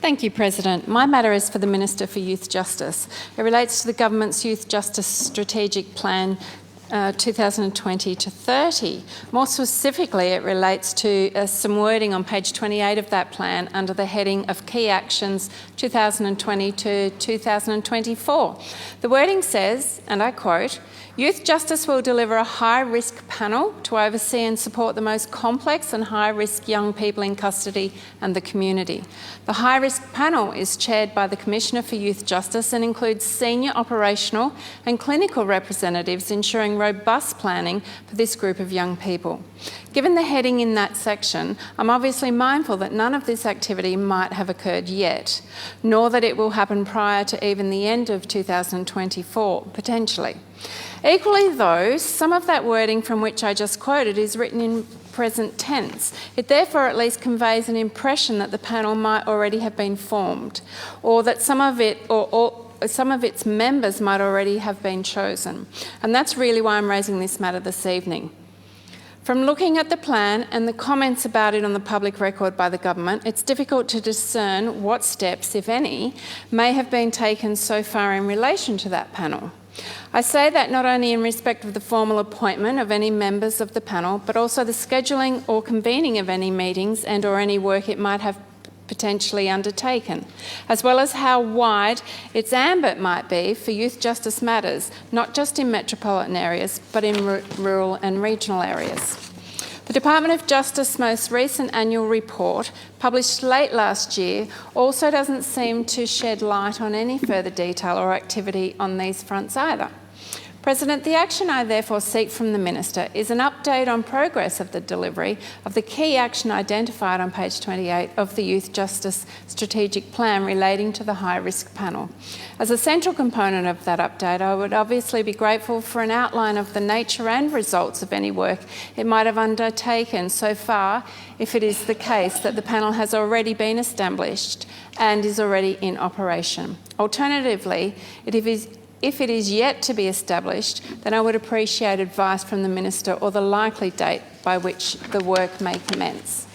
Thank you, President. My matter is for the Minister for Youth Justice. It relates to the Government's Youth Justice Strategic Plan 2020 to 30. More specifically, it relates to some wording on page 28 of that plan under the heading of Key Actions 2020 to 2024. The wording says, and I quote, "Youth Justice will deliver a high-risk panel to oversee and support the most complex and high-risk young people in custody and the community. The high-risk panel is chaired by the Commissioner for Youth Justice and includes senior operational and clinical representatives ensuring robust planning for this group of young people." Given the heading in that section, I'm obviously mindful that none of this activity might have occurred yet, nor that it will happen prior to even the end of 2024, potentially. Equally though, some of that wording from which I just quoted is written in present tense. It therefore at least conveys an impression that the panel might already have been formed, or that some of its members might already have been chosen. And that's really why I'm raising this matter this evening. From looking at the plan and the comments about it on the public record by the government, it's difficult to discern what steps, if any, may have been taken so far in relation to that panel. I say that not only in respect of the formal appointment of any members of the panel, but also the scheduling or convening of any meetings and or any work it might have potentially undertaken, as well as how wide its ambit might be for youth justice matters, not just in metropolitan areas, but in rural and regional areas. The Department of Justice's most recent annual report, published late last year, also doesn't seem to shed light on any further detail or activity on these fronts either. President, the action I therefore seek from the Minister is an update on progress of the delivery of the key action identified on page 28 of the Youth Justice Strategic Plan relating to the high-risk panel. As a central component of that update, I would obviously be grateful for an outline of the nature and results of any work it might have undertaken so far, if it is the case that the panel has already been established and is already in operation. Alternatively, if it is yet to be established, then I would appreciate advice from the Minister or the likely date by which the work may commence.